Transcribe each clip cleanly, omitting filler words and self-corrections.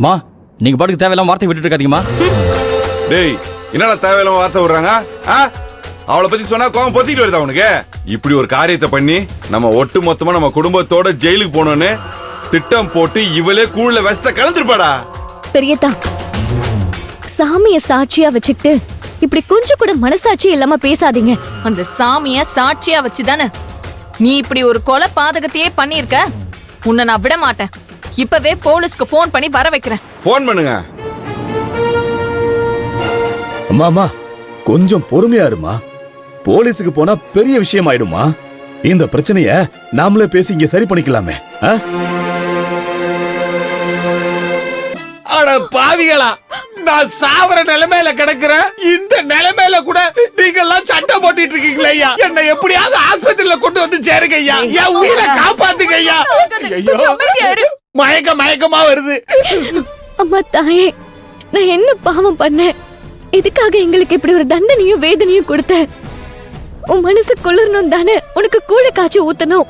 மா நீங்க பாட்டுக்கு தேவையில்லாம வார்த்தை விட்டுட்டு இருக்காதீங்கம்மா. டேய் என்னடா தேவையில்லாம வார்த்தை விடுறாங்க? அவளை பத்தி சொன்னா கோவம் பொத்திட்டு வருதா உனக்கு? இப்படி ஒரு காரியத்தை பண்ணி நம்ம ஒட்டு மொத்தமா நம்ம குடும்பத்தோட ஜெயிலுக்கு போனோன்னு திட்டம் போட்டு இவளே கூழ்ல விஷத்தை கலந்துருப்பாடா. பெரியதா, சாமிய சாட்சியா வச்சுக்கிட்டு இப்படி கொஞ்சம் கூட மனசாட்சி இல்லாம பேசாதீங்க. அந்த சாமிய சாட்சியா வச்சுதானே நீ இப்படி ஒரு கொலை பாதகத்தையே பண்ணிருக்க. உன்னை நான் விட மாட்டேன். இப்பவே போலீஸ்க்கு போன் பண்ணி வர வைக்கிறேன். போன் பண்ணுங்க. அம்மா கொஞ்சம் பொறுமையா இருமா. போலீஸுக்கு போனா பெரிய விஷயம் ஆயிடுமா? இந்த பிரச்சனைய நாமளே பேசி இங்க சரி பண்ணிக்கலாமே. அட பாவிகளா, நான் சாவர நிலைமையில கிடக்குறேன். இந்த நிலைமையில கூட நீங்க எல்லாம் சண்டை போட்டுட்டு இருக்கீங்களா ஐயா? என்ன எப்படியாவது ஆஸ்பத்திரியில கொண்டு வந்து சேருங்க ஐயா. என் உயிரை காப்பாத்துங்க ஐயா. மயக்கமா வருது. அம்மா தாயே, நான் என்ன பாவம் பண்ணேன்? இதுக்காக எங்களுக்கு இப்படி ஒரு தண்டனையும் வேதனையும் கொடுத்த? உன் மனசு குளிரணும் தானே உனக்கு கூழ காய்ச்சி ஊத்தணும்.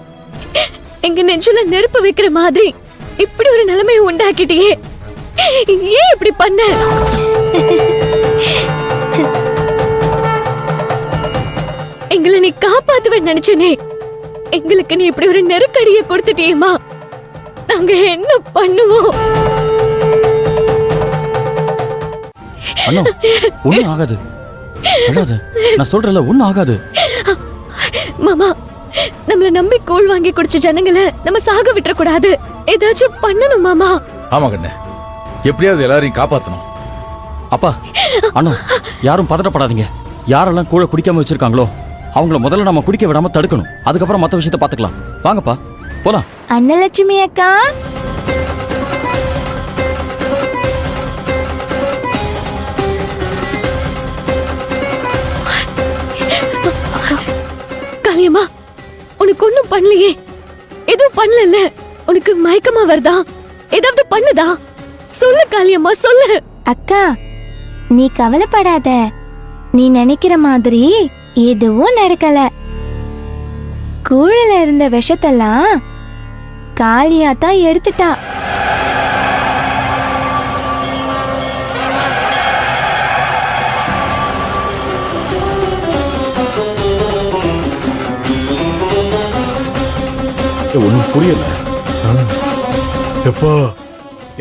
எங்க நெஞ்சுல நெருப்பு வைக்கிற மாதிரி இப்படி ஒரு நிலைமையை உண்டாக்கிட்டியே. ஏன் இப்படி பண்ண? எங்களை நீ காப்பாத்துவேன்னு நினைச்சனே, எங்களுக்கு நீ இப்படி ஒரு நெருக்கடியை கொடுத்துட்டியேமா. நாங்க என்ன பண்ணுவோம்? அண்ணா ஒண்ணும் ஆகாது. நான் சொல்றேன்ல ஒண்ணும் ஆகாது. மாமா, நம்மள நம்பி கூழ் வாங்கி குடிச்ச ஜனங்களை நம்ம சாக விட்டுற கூடாது. ஏதாச்சும் பண்ணணும் மாமா. ஆமா கண்ணு, எப்படியாவது எல்லாரையும் காப்பாத்தணும். அப்பா அண்ணா யாரும் பதட்டப்படாதீங்க. யாரெல்லாம் கூழ குடிக்காம வச்சிருக்காங்களோ அவங்கள முதல்ல நம்ம குடிக்க விடாம தடுக்கணும். அதுக்கப்புறம் மத்த விஷயத்தை பாத்துக்கலாம். வாங்கப்பா போலாம். அன்னலட்சுமி அக்கா, காளியம்மா, உனக்கு ஒண்ணும் பண்ணலையே? எதுவும் பண்ணல. உனக்கு மயக்கமா வருதா? ஏதாவது பண்ணுதா? சொல்லு காளியம்மா, சொல்லு. அக்கா நீ கவலைப்படாத. நீ நினைக்கிற மாதிரி எதுவும் நடக்கல. கூழல இருந்த விஷத்தெல்லாம் காளியா தான் எடுத்துட்டா. ஒண்ணும் புரியல. எப்பா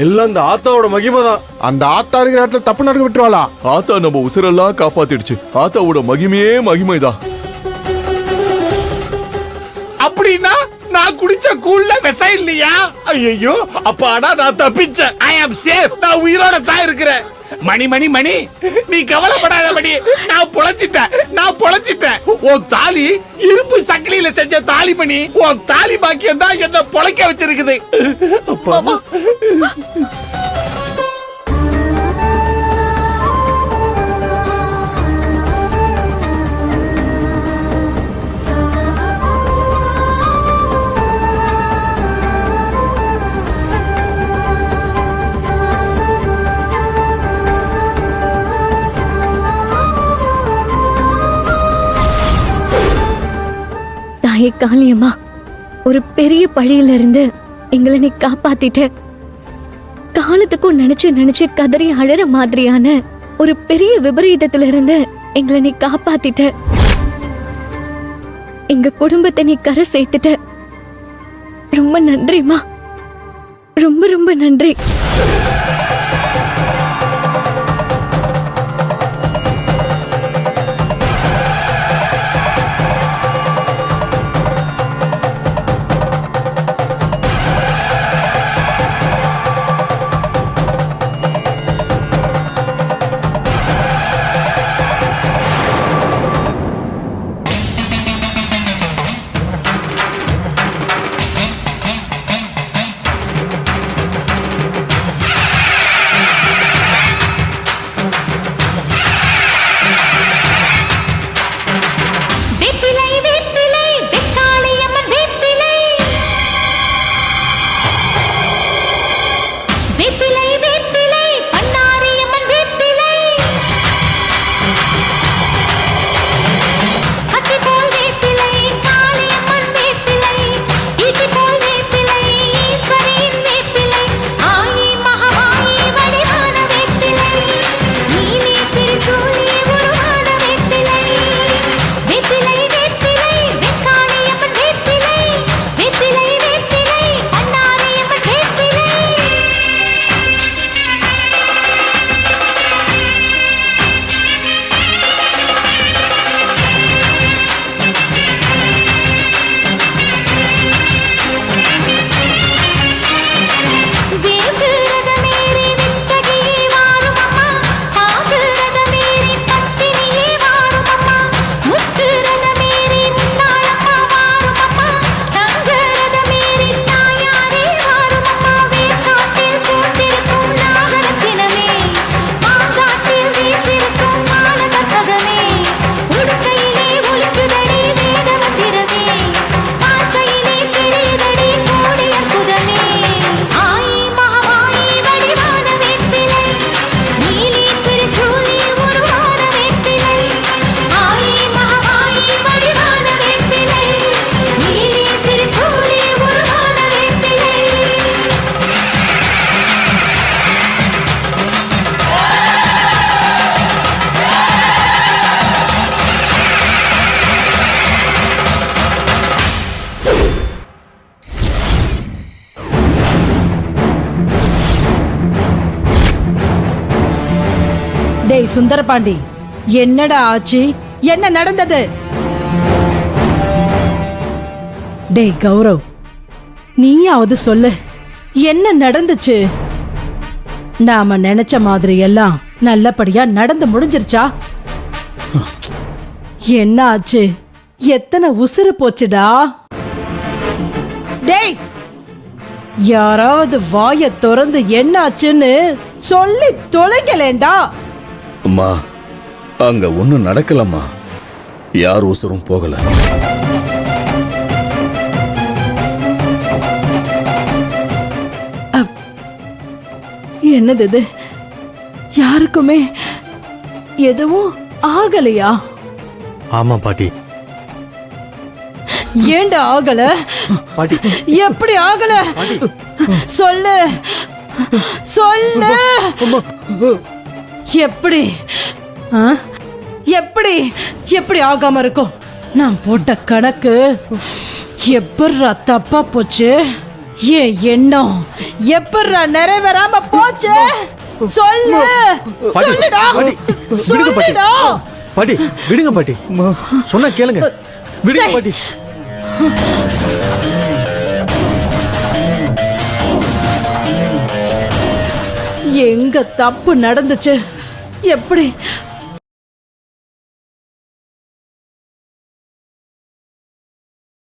எல்லாம் இந்த ஆத்தாவோட மகிமை தான். அந்த ஆத்தா இருக்கிற இடத்துல தப்பு நடக்க விட்டுருவாளா? ஆத்தா நம்ம உசுரெல்லாம் காப்பாத்திடுச்சு. ஆத்தாவோட மகிமையே மகிமைதான். அப்படின்னா நான் குடிச்ச கூழ்ல விஷம் இல்லையா? ஐயோ, அப்பாடா நான் தப்பிச்சேன். ஐ ஆம் சேஃப். நான் உயிரோட தான் இருக்கிறேன். மணி மணி மணி, நீ கவலைப்படாத மணி. நான் பொழைச்சிட்டேன். உன் தாலி இரும்பு சக்கிலியில செஞ்ச தாலி மணி. உன் தாலி பாக்கியம் தான் என்ன பொழைக்க வச்சிருக்குது. அப்பா தாயே காளியம்மா, ஒரு பெரிய பழியில இருந்து எங்களை நீ காப்பாத்திட்ட. காலத்துக்கும் நினைச்சு கதறி அழற மாதிரியான ஒரு பெரிய விபரீதத்துல இருந்து எங்களை நீ காப்பாத்திட்ட. எங்க குடும்பத்தை நீ கரை சேர்த்துட்ட. ரொம்ப நன்றிமா, ரொம்ப ரொம்ப நன்றி. டேய் சுந்தரபாண்டி, என்னடா ஆச்சு? என்ன நடந்தது? டேய் கௌரவ், நீயாவது சொல்லு, என்ன நடந்துச்சு? நாம நினைச்ச மாதிரி எல்லாம் நல்லபடியா நடந்து முடிஞ்சிருச்சா? என்ன ஆச்சு? எத்தனை உசுறு போச்சுடா? டேய், யாராவது வாய திறந்து என்ன ஆச்சுன்னு சொல்லி தொலைங்கலேண்டா. அம்மா, அங்க ஒண்ணும் நடக்கலம்மா. யார் உசுரும் போகல. என்னது இது? யாருக்குமே எதுவும் ஆகலையா? ஆமா பாட்டி. ஏண்டா ஆகல? பாட்டி எப்படி ஆகல? சொல்லு சொல்லு. எப்படி ஆ? எப்படி எப்படி ஆகாம இருக்கும்? நான் போட்ட கணக்கு எப்பட்றா தப்பா போச்சு? ஏன் எண்ணம் எப்பட்றா நிறைவேறாம போச்சு? சொல்லு பாட்டி, சொல்லுடா, பாட்டி, விடுங்க பாட்டி. சொல்லுடா. பாட்டி விடுங்க பாட்டி, சொன்னா கேளுங்க. விடுங்க சரி. பாட்டி. எங்க தப்பு நடந்துச்சு? எப்படி